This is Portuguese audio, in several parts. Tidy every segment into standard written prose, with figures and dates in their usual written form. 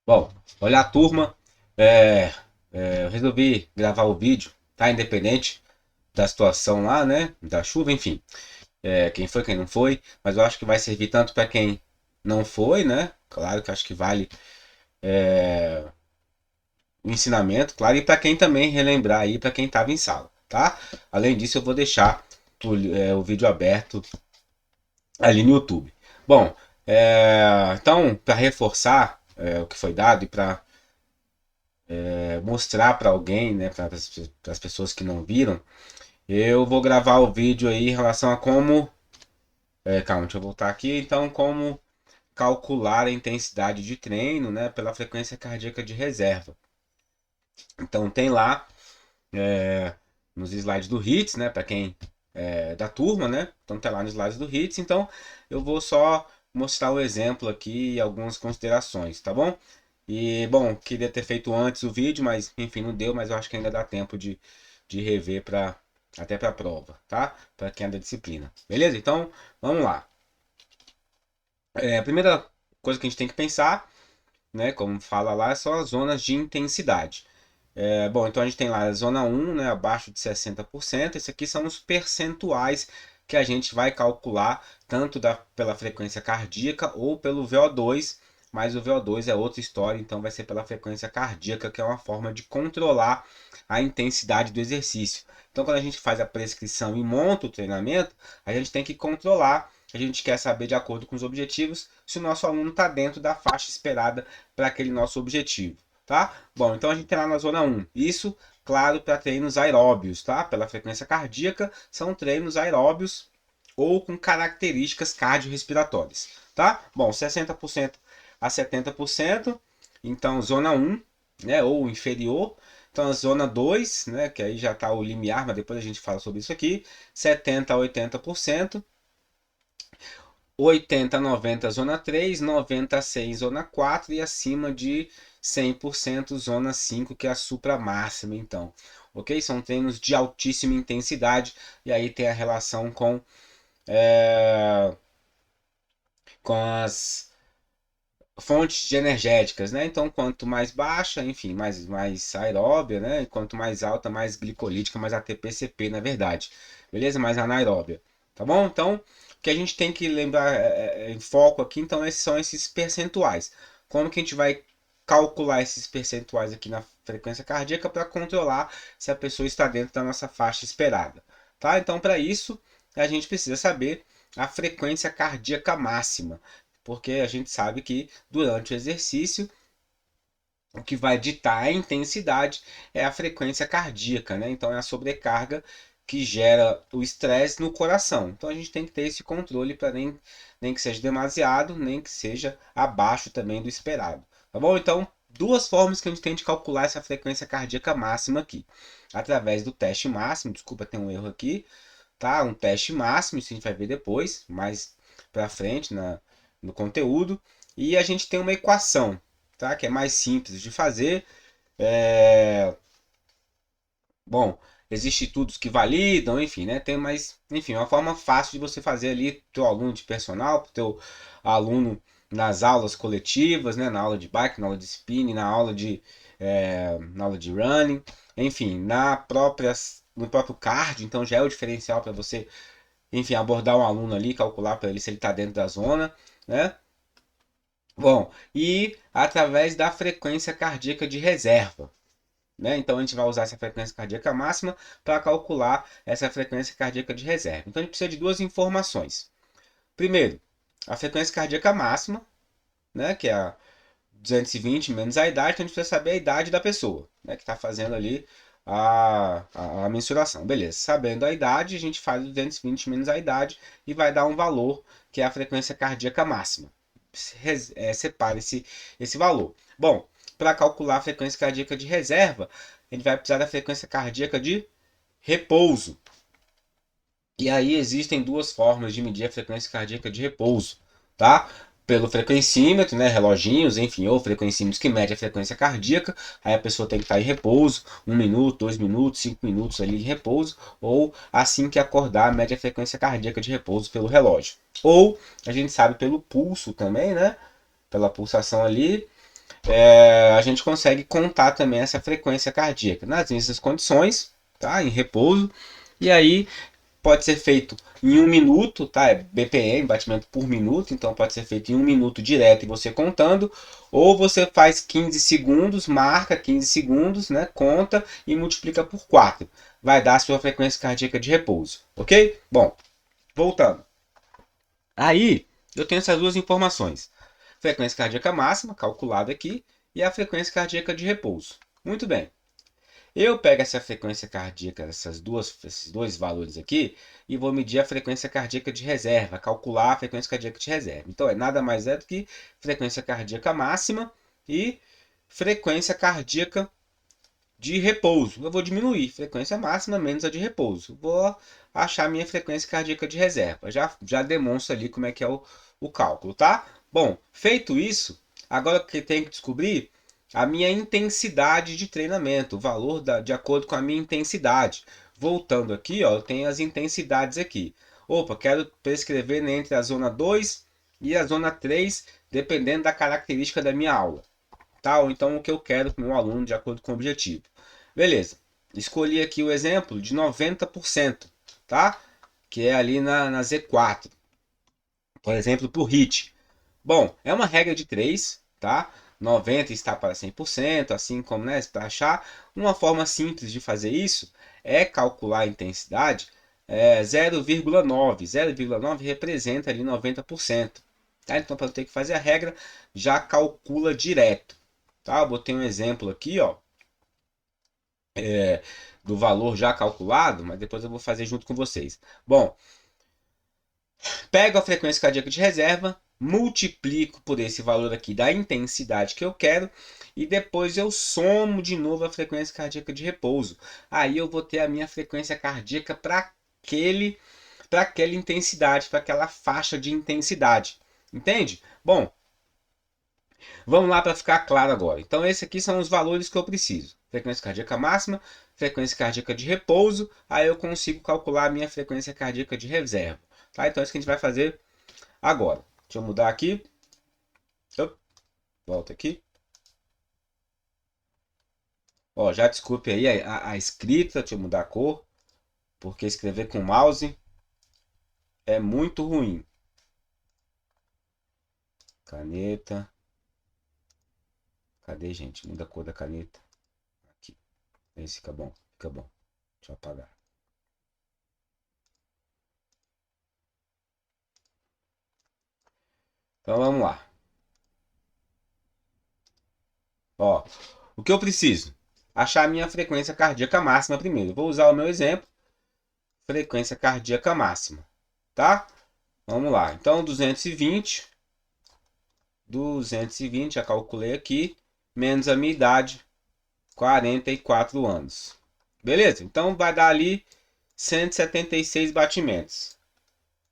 Bom, olá turma, é, eu resolvi gravar o vídeo, tá? Independente da situação lá, né? Da chuva, enfim, quem foi, quem não foi, mas eu acho que vai servir tanto para quem não foi, né? Claro que eu acho que vale o ensinamento, claro, e para quem também relembrar aí, para quem estava em sala, tá? Além disso, eu vou deixar o vídeo aberto ali no YouTube. Bom, então, para reforçar o que foi dado e para mostrar para alguém, né, para as pessoas que não viram, eu vou gravar o vídeo aí em relação a como. Calma, deixa eu voltar aqui. Então, como calcular a intensidade de treino, né, pela frequência cardíaca de reserva. Então, tem lá nos slides do HIITS, né, para quem é da turma, né? Então, tá lá nos slides do HIITS. Então, eu vou só mostrar o exemplo aqui e algumas considerações, tá bom? E, bom, queria ter feito antes o vídeo, mas enfim, não deu, mas eu acho que ainda dá tempo de rever para até para a prova, tá? Para quem é da disciplina. Beleza? Então, vamos lá. A primeira coisa que a gente tem que pensar, né, como fala lá, são as zonas de intensidade. Bom, então a gente tem lá a zona 1, né, abaixo de 60%. Esses aqui são os percentuais que a gente vai calcular tanto pela frequência cardíaca ou pelo VO2, mas o VO2 é outra história, então vai ser pela frequência cardíaca, que é uma forma de controlar a intensidade do exercício. Então, quando a gente faz a prescrição e monta o treinamento, a gente tem que controlar. A gente quer saber, de acordo com os objetivos, se o nosso aluno está dentro da faixa esperada para aquele nosso objetivo, tá? Bom, então a gente tem lá na zona 1. Isso, claro, para treinos aeróbios, tá? Pela frequência cardíaca, são treinos aeróbios ou com características cardiorrespiratórias, tá? Bom, 60% a 70%, então zona 1, né, ou inferior. Então a zona 2, né, que aí já está o limiar, mas depois a gente fala sobre isso aqui, 70 a 80%, 80 a 90 zona 3, 90 a 100 zona 4 e acima de 100% zona 5, que é a supra máxima, então. Ok? São treinos de altíssima intensidade e aí tem a relação é, com as fontes de energéticas, né? Então, quanto mais baixa, enfim, mais aeróbia, né? E quanto mais alta, mais glicolítica, mais ATP-CP, na verdade. Beleza? Mais anaeróbia. Tá bom? Então, o que a gente tem que lembrar em foco aqui, então, esses são esses percentuais. Como que a gente vai calcular esses percentuais aqui na frequência cardíaca para controlar se a pessoa está dentro da nossa faixa esperada, tá? Então, para isso, a gente precisa saber a frequência cardíaca máxima, porque a gente sabe que durante o exercício o que vai ditar a intensidade é a frequência cardíaca, né? Então é a sobrecarga que gera o estresse no coração. Então a gente tem que ter esse controle para nem que seja demasiado, nem que seja abaixo também do esperado. Tá bom? Então, duas formas que a gente tem de calcular essa frequência cardíaca máxima aqui. Através do teste máximo, desculpa, tem um erro aqui, tá? Um teste máximo, isso a gente vai ver depois, mais para frente no conteúdo. E a gente tem uma equação, tá? Que é mais simples de fazer. É... Bom, existem estudos que validam, enfim, né? Tem mais, enfim, uma forma fácil de você fazer ali teu aluno de personal, teu aluno nas aulas coletivas, né? Na aula de bike, na aula de spinning, na aula de running, enfim, no próprio cardio, então já é o diferencial para você, enfim, abordar um aluno ali, calcular para ele se ele está dentro da zona, né? Bom, e através da frequência cardíaca de reserva, né? Então a gente vai usar essa frequência cardíaca máxima para calcular essa frequência cardíaca de reserva. Então a gente precisa de duas informações. Primeiro, a frequência cardíaca máxima, né? Que é a 220 menos a idade, então a gente precisa saber a idade da pessoa, né? Que está fazendo ali a mensuração. Beleza, sabendo a idade, a gente faz 220 menos a idade e vai dar um valor que é a frequência cardíaca máxima. Separe esse valor. Bom, para calcular a frequência cardíaca de reserva, a gente vai precisar da frequência cardíaca de repouso. E aí existem duas formas de medir a frequência cardíaca de repouso, tá? Pelo frequencímetro, né, reloginhos, enfim, ou frequencímetros que mede a frequência cardíaca, aí a pessoa tem que estar em repouso, 1 minuto, 2 minutos, 5 minutos ali em repouso, ou assim que acordar, mede a frequência cardíaca de repouso pelo relógio. Ou a gente sabe pelo pulso também, né, pela pulsação ali, a gente consegue contar também essa frequência cardíaca nas mesmas condições, tá? Em repouso. E aí pode ser feito em 1 minuto, tá? É BPM, batimento por minuto, então pode ser feito em 1 minuto direto e você contando, ou você faz 15 segundos, marca 15 segundos, né? Conta e multiplica por 4. Vai dar a sua frequência cardíaca de repouso, ok? Bom, voltando. Aí, eu tenho essas duas informações. Frequência cardíaca máxima, calculada aqui, e a frequência cardíaca de repouso. Muito bem. Eu pego essa frequência cardíaca, esses dois valores aqui, e vou medir a frequência cardíaca de reserva, calcular a frequência cardíaca de reserva. Então, nada mais é do que frequência cardíaca máxima e frequência cardíaca de repouso. Eu vou diminuir frequência máxima menos a de repouso. Vou achar minha frequência cardíaca de reserva. Já demonstra ali como é que é o cálculo, tá? Bom, feito isso, agora o que tem que descobrir a minha intensidade de treinamento, o valor de acordo com a minha intensidade. Voltando aqui, ó, eu tenho as intensidades aqui. Opa, quero prescrever entre a zona 2 e a zona 3, dependendo da característica da minha aula. Tá? Ou então o que eu quero com o meu aluno de acordo com o objetivo. Beleza. Escolhi aqui o exemplo de 90%, tá? Que é ali na Z4. Por exemplo, para o HIIT. Bom, é uma regra de 3, tá? 90 está para 100%, assim como, né, para achar. Uma forma simples de fazer isso é calcular a intensidade 0,9. 0,9 representa ali 90%. Tá? Então, para eu ter que fazer a regra, já calcula direto. Tá? Eu botei um exemplo aqui, ó, do valor já calculado, mas depois eu vou fazer junto com vocês. Bom, pego a frequência cardíaca de reserva, multiplico por esse valor aqui da intensidade que eu quero e depois eu somo de novo a frequência cardíaca de repouso. Aí eu vou ter a minha frequência cardíaca para aquela intensidade, para aquela faixa de intensidade. Entende? Bom, vamos lá para ficar claro agora. Então, esses aqui são os valores que eu preciso. Frequência cardíaca máxima, frequência cardíaca de repouso, aí eu consigo calcular a minha frequência cardíaca de reserva. Tá? Então, é isso que a gente vai fazer agora. Deixa eu mudar aqui. Volta aqui. Ó, já desculpe aí a escrita, deixa eu mudar a cor, porque escrever com mouse é muito ruim. Caneta. Cadê, gente? Muda a cor da caneta. Aqui. Esse fica bom, fica bom. Deixa eu apagar. Então vamos lá. Ó, o que eu preciso? Achar a minha frequência cardíaca máxima primeiro. Vou usar o meu exemplo. Frequência cardíaca máxima. Tá? Vamos lá. Então, 220. 220, já calculei aqui. Menos a minha idade, 44 anos. Beleza? Então, vai dar ali 176 batimentos.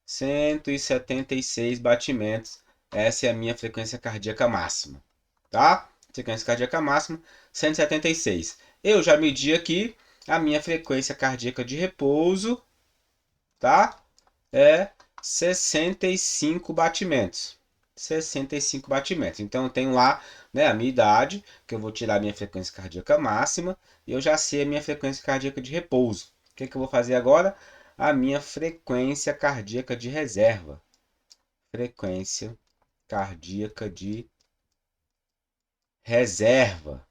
176 batimentos. Essa é a minha frequência cardíaca máxima. Tá? Frequência cardíaca máxima, 176. Eu já medi aqui a minha frequência cardíaca de repouso, tá? É 65 batimentos. 65 batimentos. Então eu tenho lá, né, a minha idade, que eu vou tirar a minha frequência cardíaca máxima, e eu já sei a minha frequência cardíaca de repouso. O que eu vou fazer agora? A minha frequência cardíaca de reserva. Frequência cardíaca de reserva,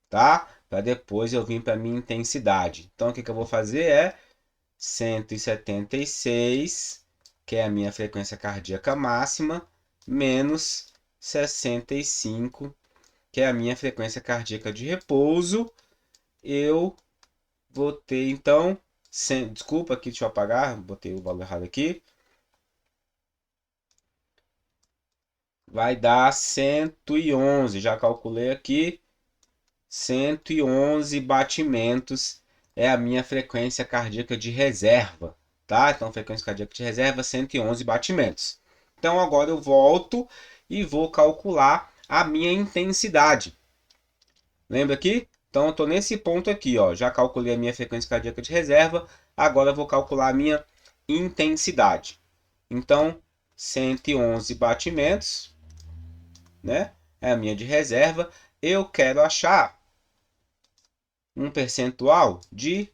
tá? Para depois eu vir para minha intensidade. Então o que eu vou fazer é 176, que é a minha frequência cardíaca máxima, menos 65, que é a minha frequência cardíaca de repouso. Eu vou ter então, desculpa aqui, deixa eu apagar, botei o valor errado aqui. Vai dar 111, já calculei aqui. 111 batimentos é a minha frequência cardíaca de reserva, tá? Então, frequência cardíaca de reserva, 111 batimentos. Então, agora eu volto e vou calcular a minha intensidade. Lembra aqui? Então, eu estou nesse ponto aqui, ó. Já calculei a minha frequência cardíaca de reserva, agora eu vou calcular a minha intensidade. Então, 111 batimentos, né? é a minha de reserva. Eu quero achar um percentual de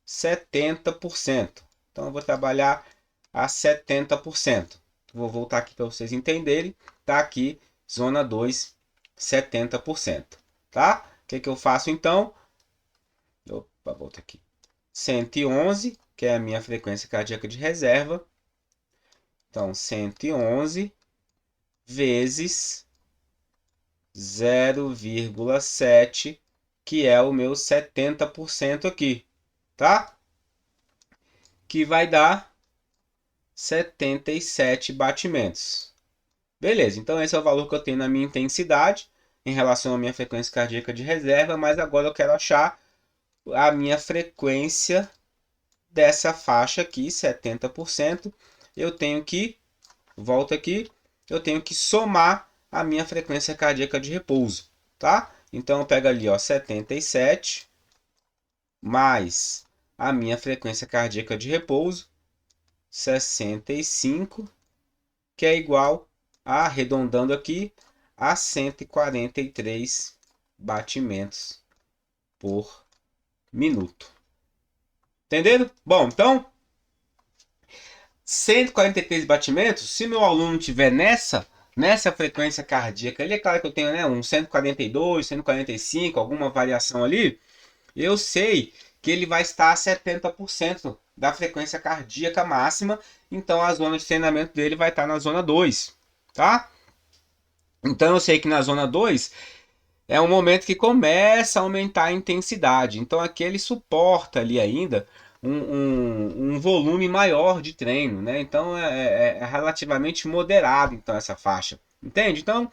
70%. Então, eu vou trabalhar a 70%. Vou voltar aqui para vocês entenderem. Está aqui, zona 2, 70%. Tá? O que eu faço então? Opa, volta aqui. 111, que é a minha frequência cardíaca de reserva. Então, 111 vezes 0,7, que é o meu 70% aqui, tá? Que vai dar 77 batimentos. Beleza, então esse é o valor que eu tenho na minha intensidade em relação à minha frequência cardíaca de reserva, mas agora eu quero achar a minha frequência dessa faixa aqui, 70%. Eu tenho que, volta aqui, eu tenho que somar a minha frequência cardíaca de repouso, tá? Então eu pego ali, ó, 77 mais a minha frequência cardíaca de repouso, 65, que é igual a, arredondando aqui, a 143 batimentos por minuto. Entenderam? Bom, então 143 batimentos, se meu aluno tiver nessa frequência cardíaca, ali é claro que eu tenho, né, um 142, 145, alguma variação ali, eu sei que ele vai estar a 70% da frequência cardíaca máxima, então a zona de treinamento dele vai estar na zona 2, tá? Então eu sei que na zona 2 é um momento que começa a aumentar a intensidade, então aqui ele suporta ali ainda um volume maior de treino, né? Então é relativamente moderado então essa faixa, entende? Então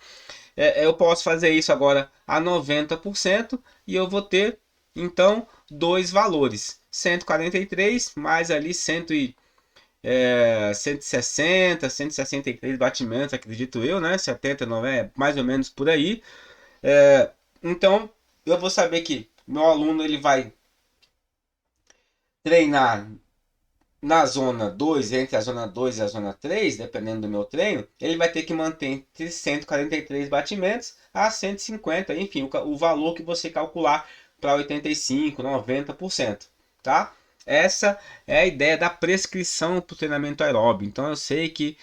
eu posso fazer isso agora a 90% e eu vou ter então dois valores, 143 mais ali 160, 163 batimentos, acredito eu, né? 70, não é mais ou menos por aí. Então eu vou saber que meu aluno ele vai treinar na zona 2, entre a zona 2 e a zona 3, dependendo do meu treino, ele vai ter que manter entre 143 batimentos a 150, enfim, o valor que você calcular para 85, 90%, tá? Essa é a ideia da prescrição para o treinamento aeróbio. Então eu sei que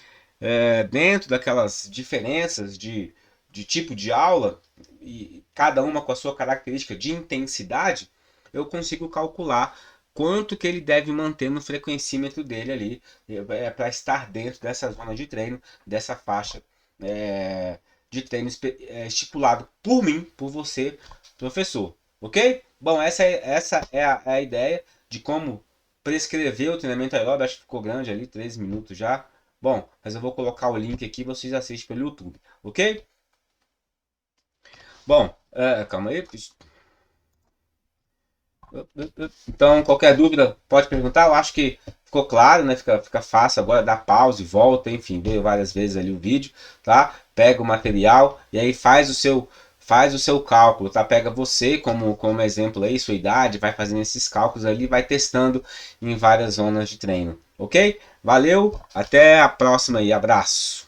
dentro daquelas diferenças de tipo de aula, e cada uma com a sua característica de intensidade, eu consigo calcular quanto que ele deve manter no frequencímetro dele ali, para estar dentro dessa zona de treino, dessa faixa de treino estipulado por mim, por você, professor. Ok? Bom, essa é a ideia de como prescrever o treinamento aeróbico. Acho que ficou grande ali, 13 minutos já. Bom, mas eu vou colocar o link aqui, vocês assistem pelo YouTube, ok? Bom, calma aí. Então, qualquer dúvida pode perguntar. Eu acho que ficou claro, né? Fica fácil agora, dá pausa e volta, enfim, veio várias vezes ali o vídeo, tá? Pega o material e aí faz o seu cálculo, tá? Pega você como exemplo aí, sua idade, vai fazendo esses cálculos ali, vai testando em várias zonas de treino, ok? Valeu, até a próxima e abraço!